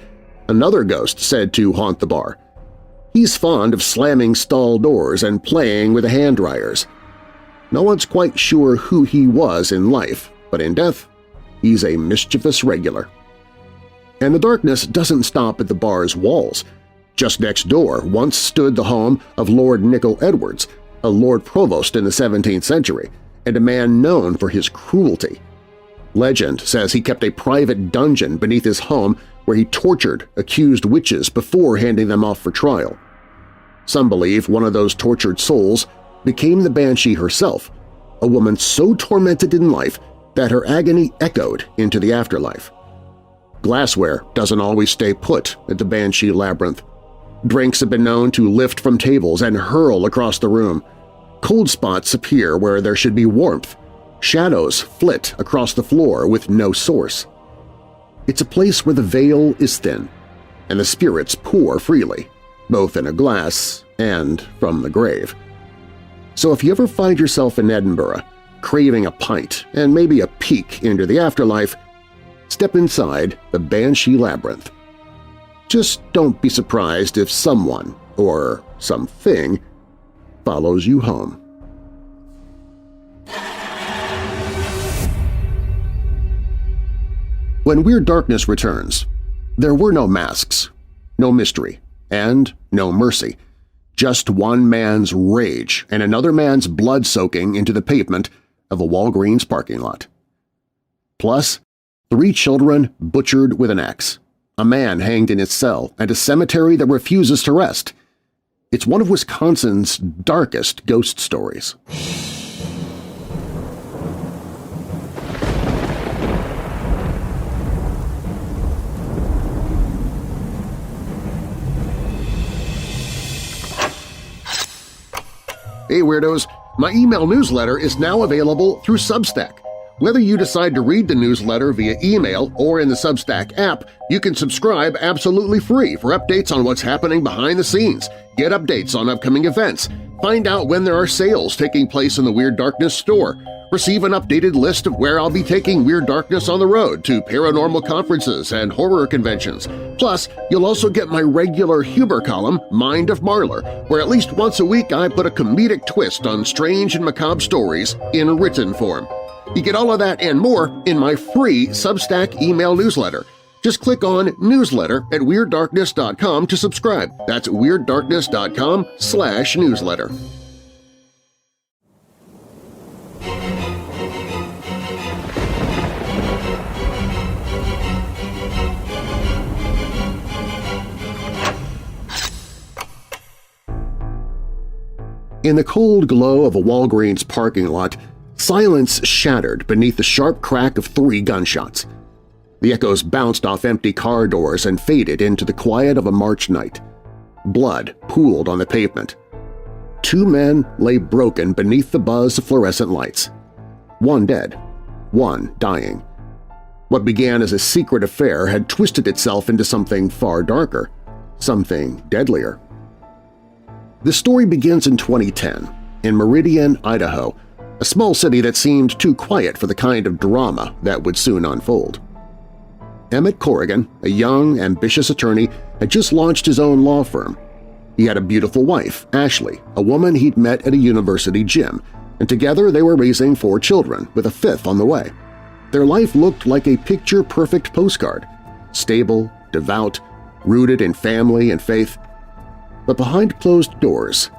Speaker 3: another ghost said to haunt the bar. He's fond of slamming stall doors and playing with the hand dryers. No one's quite sure who he was in life, but in death, he's a mischievous regular. And the darkness doesn't stop at the bar's walls. Just next door once stood the home of Lord Nichol Edwards, a Lord Provost in the 17th century, and a man known for his cruelty. Legend says he kept a private dungeon beneath his home where he tortured accused witches before handing them off for trial. Some believe one of those tortured souls became the Banshee herself, a woman so tormented in life that her agony echoed into the afterlife. Glassware doesn't always stay put at the Banshee Labyrinth. Drinks have been known to lift from tables and hurl across the room. Cold spots appear where there should be warmth. Shadows flit across the floor with no source. It's a place where the veil is thin, and the spirits pour freely, both in a glass and from the grave. So if you ever find yourself in Edinburgh, craving a pint and maybe a peek into the afterlife, step inside the Banshee Labyrinth. Just don't be surprised if someone or something follows you home. When Weird Darkness returns, there were no masks, no mystery, and no mercy. Just one man's rage and another man's blood soaking into the pavement of a Walgreens parking lot. Plus, 3 children butchered with an axe, a man hanged in his cell, and a cemetery that refuses to rest. It's one of Wisconsin's darkest ghost stories. Hey Weirdos! My email newsletter is now available through Substack. Whether you decide to read the newsletter via email or in the Substack app, you can subscribe absolutely free for updates on what's happening behind the scenes, get updates on upcoming events, find out when there are sales taking place in the Weird Darkness store, receive an updated list of where I'll be taking Weird Darkness on the road to paranormal conferences and horror conventions. Plus, you'll also get my regular humor column, Mind of Marlar, where at least once a week I put a comedic twist on strange and macabre stories in written form. You get all of that and more in my free Substack email newsletter. Just click on Newsletter at WeirdDarkness.com to subscribe. That's WeirdDarkness.com/newsletter. In the cold glow of a Walgreens parking lot, silence shattered beneath the sharp crack of 3 gunshots. The echoes bounced off empty car doors and faded into the quiet of a March night. Blood pooled on the pavement. 2 men lay broken beneath the buzz of fluorescent lights. 1 dead, 1 dying. What began as a secret affair had twisted itself into something far darker, something deadlier. The story begins in 2010, in Meridian, Idaho, a small city that seemed too quiet for the kind of drama that would soon unfold. Emmett Corrigan, a young, ambitious attorney, had just launched his own law firm. He had a beautiful wife, Ashley, a woman he'd met at a university gym, and together they were raising 4 children, with a 5th on the way. Their life looked like a picture-perfect postcard, stable, devout, rooted in family and faith. But behind closed doors,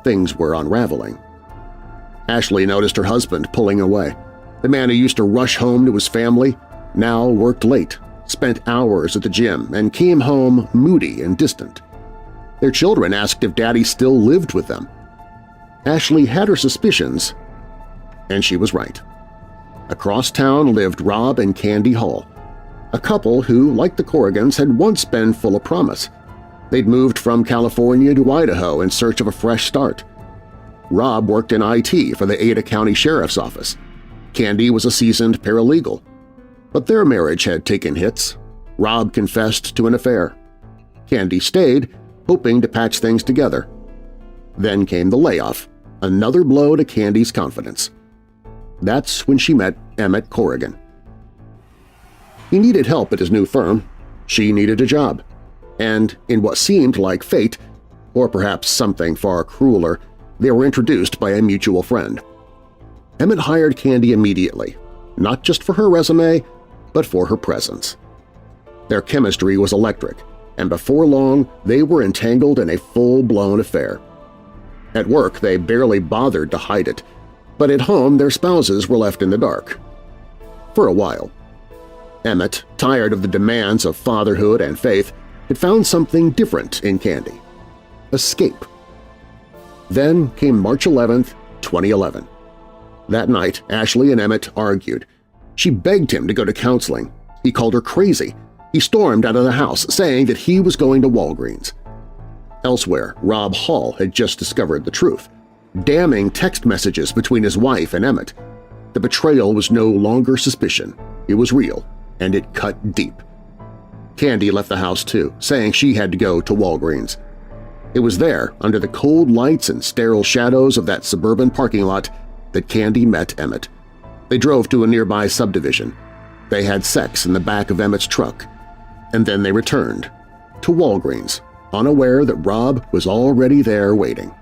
Speaker 3: things were unraveling. Ashley noticed her husband pulling away. The man who used to rush home to his family now worked late, spent hours at the gym, and came home moody and distant. Their children asked if Daddy still lived with them. Ashley had her suspicions, and she was right. Across town lived Rob and Candy Hall, a couple who, like the Corrigans, had once been full of promise. They'd moved from California to Idaho in search of a fresh start. Rob worked in IT for the Ada County Sheriff's Office. Candy was a seasoned paralegal. But their marriage had taken hits. Rob confessed to an affair. Candy stayed, hoping to patch things together. Then came the layoff, another blow to Candy's confidence. That's when she met Emmett Corrigan. He needed help at his new firm. She needed a job. And in what seemed like fate, or perhaps something far crueler, they were introduced by a mutual friend. Emmett hired Candy immediately, not just for her resume, but for her presence. Their chemistry was electric, and before long they were entangled in a full-blown affair. At work they barely bothered to hide it, but at home their spouses were left in the dark. For a while. Emmett, tired of the demands of fatherhood and faith, had found something different in Candy – escape. Then came March 11, 2011. That night, Ashley and Emmett argued. She begged him to go to counseling. He called her crazy. He stormed out of the house, saying that he was going to Walgreens. Elsewhere, Rob Hall had just discovered the truth, damning text messages between his wife and Emmett. The betrayal was no longer suspicion. It was real, and it cut deep. Candy left the house too, saying she had to go to Walgreens. It was there, under the cold lights and sterile shadows of that suburban parking lot, that Candy met Emmett. They drove to a nearby subdivision. They had sex in the back of Emmett's truck. And then they returned to Walgreens, unaware that Rob was already there waiting.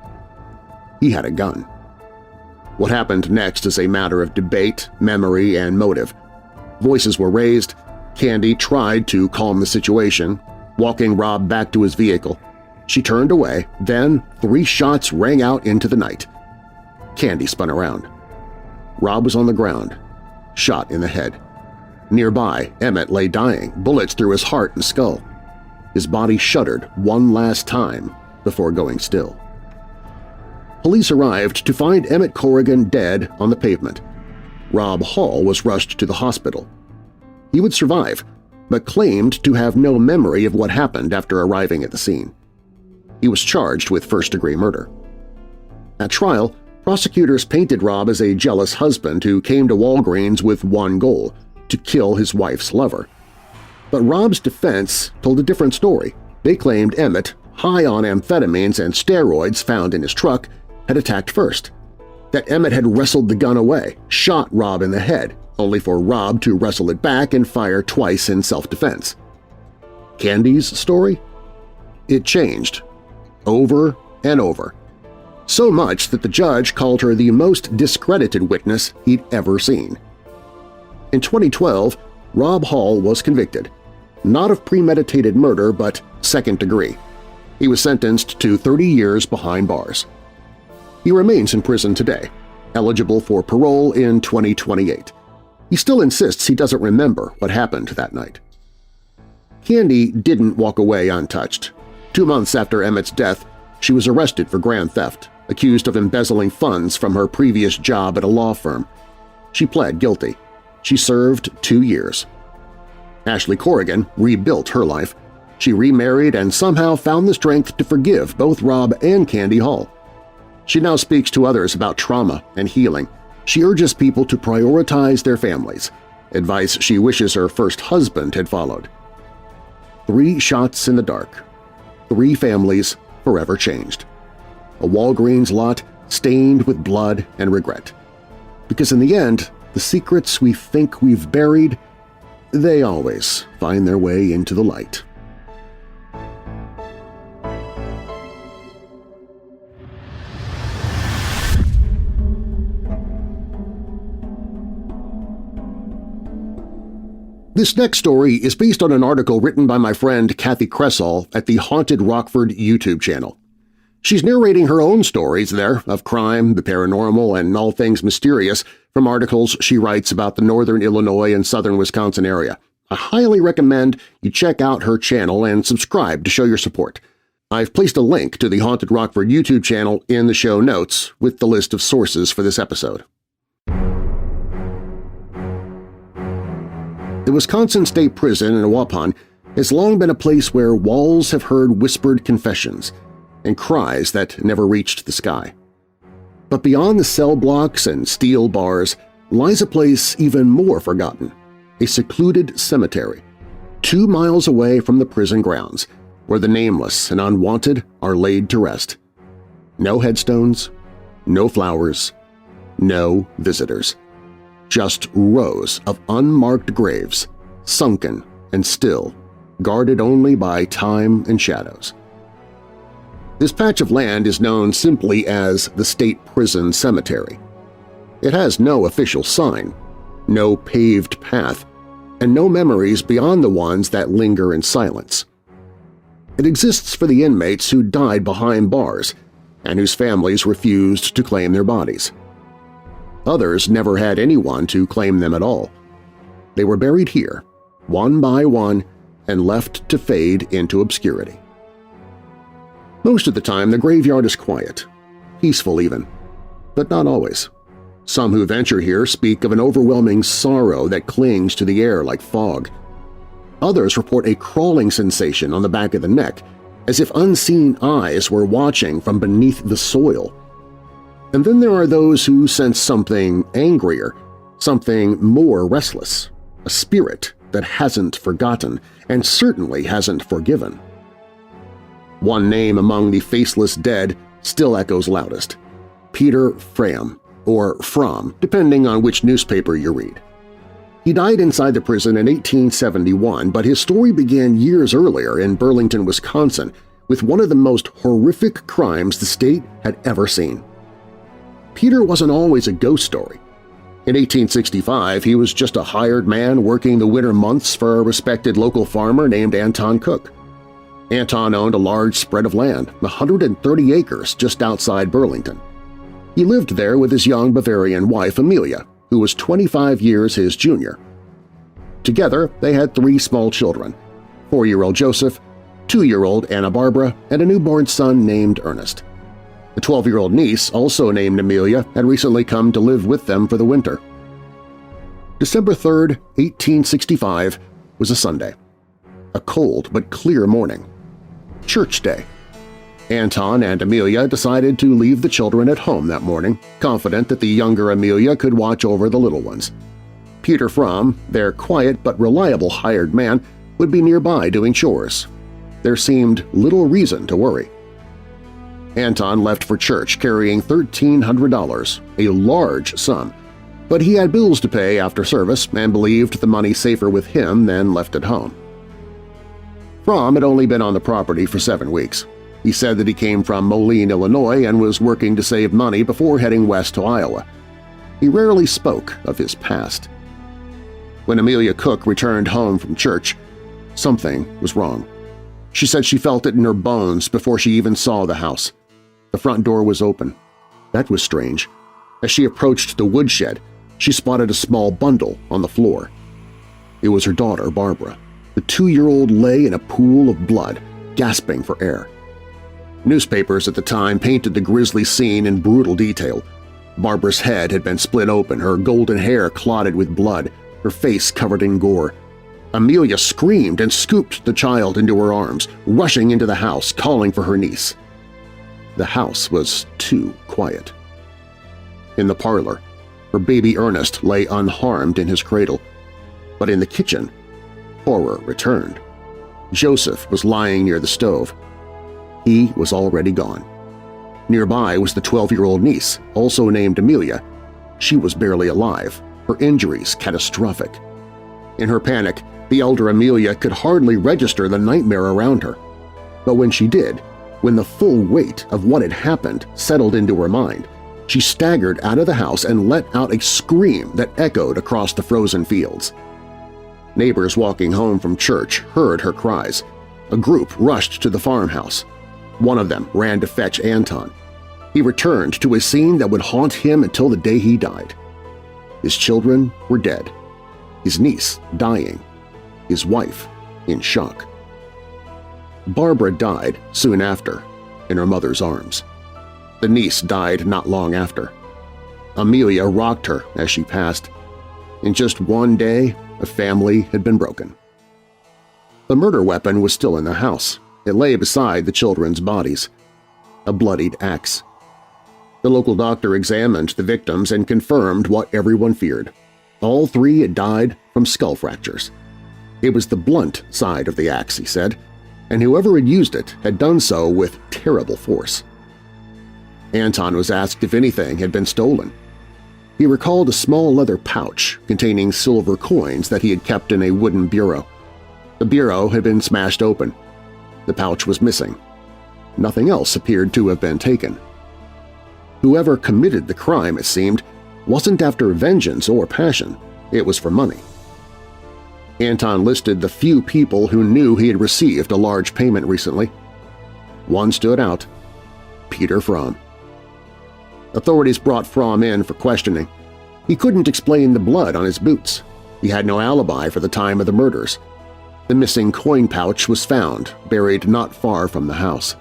Speaker 3: He had a gun. What happened next is a matter of debate, memory, and motive. Voices were raised. Candy tried to calm the situation, walking Rob back to his vehicle. She turned away, then 3 shots rang out into the night. Candy spun around. Rob was on the ground, shot in the head. Nearby, Emmett lay dying, bullets through his heart and skull. His body shuddered one last time before going still. Police arrived to find Emmett Corrigan dead on the pavement. Rob Hall was rushed to the hospital. He would survive, but claimed to have no memory of what happened after arriving at the scene. He was charged with first-degree murder. At trial, prosecutors painted Rob as a jealous husband who came to Walgreens with one goal – to kill his wife's lover. But Rob's defense told a different story. They claimed Emmett, high on amphetamines and steroids found in his truck, had attacked first. That Emmett had wrestled the gun away, shot Rob in the head, only for Rob to wrestle it back and fire twice in self-defense. Candy's story? It changed. Over and over. So much that the judge called her the most discredited witness he'd ever seen. In 2012, Rob Hall was convicted, not of premeditated murder but second degree. He was sentenced to 30 years behind bars. He remains in prison today, eligible for parole in 2028. He still insists he doesn't remember what happened that night. Candy didn't walk away untouched. 2 months after Emmett's death, she was arrested for grand theft, accused of embezzling funds from her previous job at a law firm. She pled guilty. She served 2 years. Ashley Corrigan rebuilt her life. She remarried and somehow found the strength to forgive both Rob and Candy Hall. She now speaks to others about trauma and healing. She urges people to prioritize their families, advice she wishes her first husband had followed. 3 shots in the dark. 3 families forever changed. A Walgreen's lot stained with blood and regret. Because in the end, the secrets we think we've buried, they always find their way into the light. This next story is based on an article written by my friend Kathy Kressall at the Haunted Rockford YouTube channel. She's narrating her own stories there of crime, the paranormal, and all things mysterious from articles she writes about the northern Illinois and southern Wisconsin area. I highly recommend you check out her channel and subscribe to show your support. I've placed a link to the Haunted Rockford YouTube channel in the show notes with the list of sources for this episode. The Wisconsin State Prison in Waupun has long been a place where walls have heard whispered confessions and cries that never reached the sky. But beyond the cell blocks and steel bars lies a place even more forgotten, a secluded cemetery, 2 miles away from the prison grounds, where the nameless and unwanted are laid to rest. No headstones, no flowers, no visitors. Just rows of unmarked graves, sunken and still, guarded only by time and shadows. This patch of land is known simply as the State Prison Cemetery. It has no official sign, no paved path, and no memories beyond the ones that linger in silence. It exists for the inmates who died behind bars and whose families refused to claim their bodies. Others never had anyone to claim them at all. They were buried here, one by one, and left to fade into obscurity. Most of the time, the graveyard is quiet, peaceful even, but not always. Some who venture here speak of an overwhelming sorrow that clings to the air like fog. Others report a crawling sensation on the back of the neck, as if unseen eyes were watching from beneath the soil. And then there are those who sense something angrier, something more restless, a spirit that hasn't forgotten and certainly hasn't forgiven. One name among the faceless dead still echoes loudest: Peter Fram, or Fromm, depending on which newspaper you read. He died inside the prison in 1871, but his story began years earlier in Burlington, Wisconsin, with one of the most horrific crimes the state had ever seen. Peter wasn't always a ghost story. In 1865, he was just a hired man working the winter months for a respected local farmer named Anton Cook. Anton owned a large spread of land, 130 acres just outside Burlington. He lived there with his young Bavarian wife Amelia, who was 25 years his junior. Together, they had 3 small children, 4-year-old Joseph, 2-year-old Anna Barbara, and a newborn son named Ernest. A 12-year-old niece, also named Amelia, had recently come to live with them for the winter. December 3, 1865, was a Sunday. A cold but clear morning. Church day. Anton and Amelia decided to leave the children at home that morning, confident that the younger Amelia could watch over the little ones. Peter Fromm, their quiet but reliable hired man, would be nearby doing chores. There seemed little reason to worry. Anton left for church carrying $1,300, a large sum, but he had bills to pay after service and believed the money safer with him than left at home. Fromm had only been on the property for 7 weeks. He said that he came from Moline, Illinois and was working to save money before heading west to Iowa. He rarely spoke of his past. When Amelia Cook returned home from church, something was wrong. She said she felt it in her bones before she even saw the house. The front door was open. That was strange. As she approached the woodshed, she spotted a small bundle on the floor. It was her daughter, Barbara. The 2-year-old lay in a pool of blood, gasping for air. Newspapers at the time painted the grisly scene in brutal detail. Barbara's head had been split open, her golden hair clotted with blood, her face covered in gore. Amelia screamed and scooped the child into her arms, rushing into the house, calling for her niece. The house was too quiet. In the parlor, her baby Ernest lay unharmed in his cradle. But in the kitchen, horror returned. Joseph was lying near the stove. He was already gone. Nearby was the 12-year-old niece, also named Amelia. She was barely alive, her injuries catastrophic. In her panic, the elder Amelia could hardly register the nightmare around her. But when she did, when the full weight of what had happened settled into her mind, she staggered out of the house and let out a scream that echoed across the frozen fields. Neighbors walking home from church heard her cries. A group rushed to the farmhouse. One of them ran to fetch Anton. He returned to a scene that would haunt him until the day he died. His children were dead, his niece dying, his wife in shock. Barbara died soon after, in her mother's arms. The niece died not long after. Amelia rocked her as she passed. In just one day, a family had been broken. The murder weapon was still in the house. It lay beside the children's bodies, a bloodied axe. The local doctor examined the victims and confirmed what everyone feared. All three had died from skull fractures. It was the blunt side of the axe, he said, and whoever had used it had done so with terrible force. Anton was asked if anything had been stolen. He recalled a small leather pouch containing silver coins that he had kept in a wooden bureau. The bureau had been smashed open. The pouch was missing. Nothing else appeared to have been taken. Whoever committed the crime, it seemed, wasn't after vengeance or passion. It was for money. Anton listed the few people who knew he had received a large payment recently. One stood out: Peter Fromm. Authorities brought Fromm in for questioning. He couldn't explain the blood on his boots. He had no alibi for the time of the murders. The missing coin pouch was found, buried not far from the house.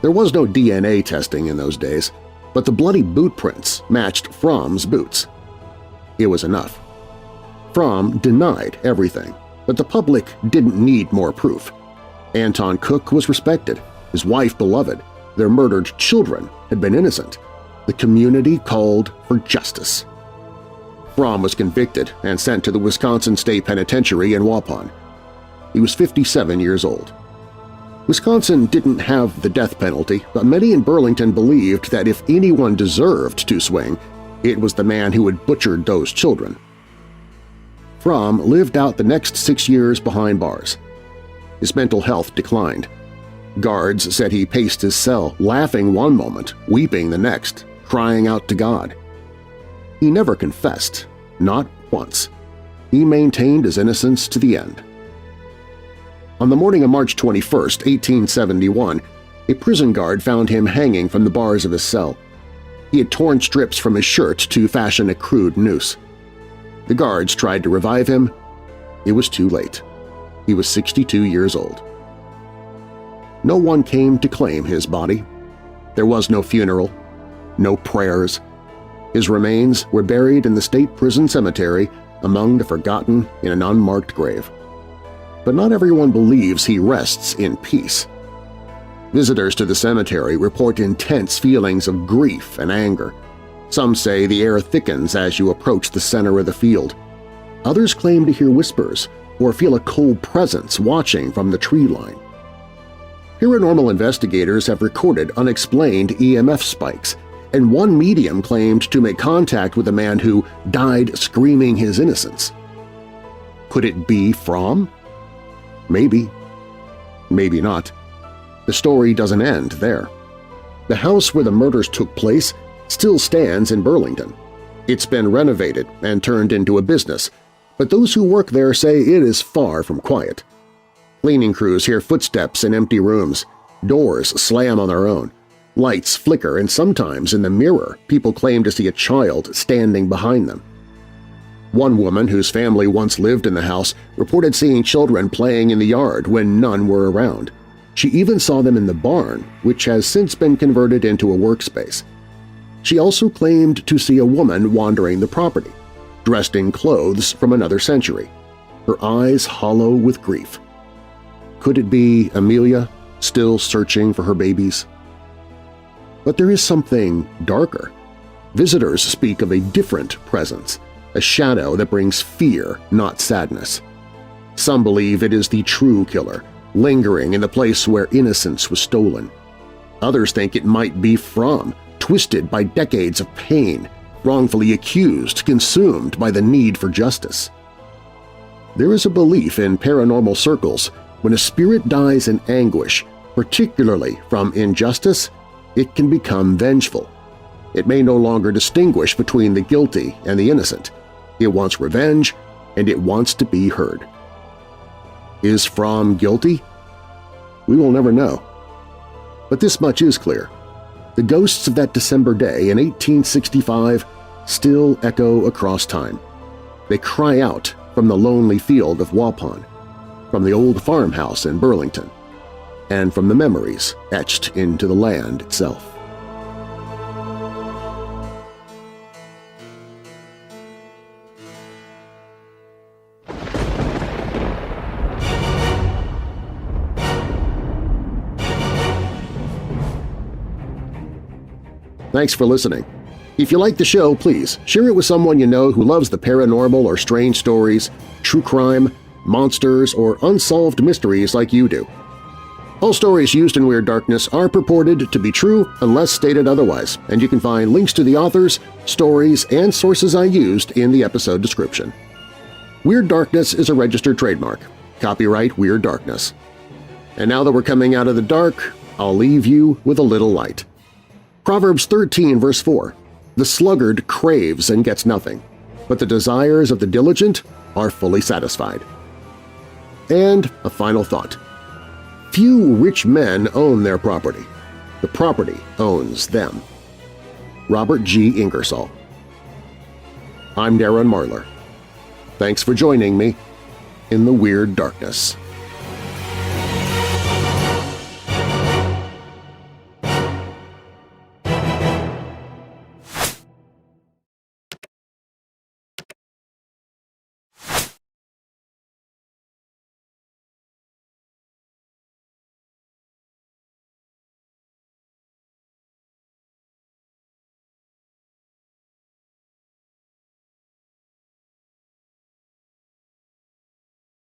Speaker 3: There was no DNA testing in those days, but the bloody boot prints matched Fromm's boots. It was enough. Fromm denied everything, but the public didn't need more proof. Anton Cook was respected, his wife beloved, their murdered children had been innocent. The community called for justice. Fromm was convicted and sent to the Wisconsin State Penitentiary in Waupun. He was 57 years old. Wisconsin didn't have the death penalty, but many in Burlington believed that if anyone deserved to swing, it was the man who had butchered those children. Fromm lived out the next 6 years behind bars. His mental health declined. Guards said he paced his cell, laughing one moment, weeping the next, crying out to God. He never confessed, not once. He maintained his innocence to the end. On the morning of March 21, 1871, a prison guard found him hanging from the bars of his cell. He had torn strips from his shirt to fashion a crude noose. The guards tried to revive him. It was too late. He was 62 years old. No one came to claim his body. There was no funeral, no prayers. His remains were buried in the state prison cemetery among the forgotten in an unmarked grave. But not everyone believes he rests in peace. Visitors to the cemetery report intense feelings of grief and anger. Some say the air thickens as you approach the center of the field. Others claim to hear whispers or feel a cold presence watching from the tree line. Paranormal investigators have recorded unexplained EMF spikes, and one medium claimed to make contact with a man who died screaming his innocence. Could it be Fromm? Maybe. Maybe not. The story doesn't end there. The house where the murders took place still stands in Burlington. It's been renovated and turned into a business, but those who work there say it is far from quiet. Cleaning crews hear footsteps in empty rooms, doors slam on their own, lights flicker, and sometimes in the mirror people claim to see a child standing behind them. One woman whose family once lived in the house reported seeing children playing in the yard when none were around. She even saw them in the barn, which has since been converted into a workspace. She also claimed to see a woman wandering the property, dressed in clothes from another century, her eyes hollow with grief. Could it be Amelia, still searching for her babies? But there is something darker. Visitors speak of a different presence, a shadow that brings fear, not sadness. Some believe it is the true killer, lingering in the place where innocence was stolen. Others think it might be From, twisted by decades of pain, wrongfully accused, consumed by the need for justice. There is a belief in paranormal circles when a spirit dies in anguish, particularly from injustice, it can become vengeful. It may no longer distinguish between the guilty and the innocent. It wants revenge, and it wants to be heard. Is From guilty? We will never know. But this much is clear. The ghosts of that December day in 1865 still echo across time. They cry out from the lonely field of Waupun, from the old farmhouse in Burlington, and from the memories etched into the land itself. Thanks for listening. If you like the show, please share it with someone you know who loves the paranormal or strange stories, true crime, monsters, or unsolved mysteries like you do. All stories used in Weird Darkness are purported to be true unless stated otherwise, and you can find links to the authors, stories, and sources I used in the episode description. Weird Darkness is a registered trademark. Copyright Weird Darkness. And now that we're coming out of the dark, I'll leave you with a little light. Proverbs 13 verse 4, "The sluggard craves and gets nothing, but the desires of the diligent are fully satisfied." And a final thought. Few rich men own their property. The property owns them. Robert G. Ingersoll. I'm Darren Marlar. Thanks for joining me in the Weird Darkness.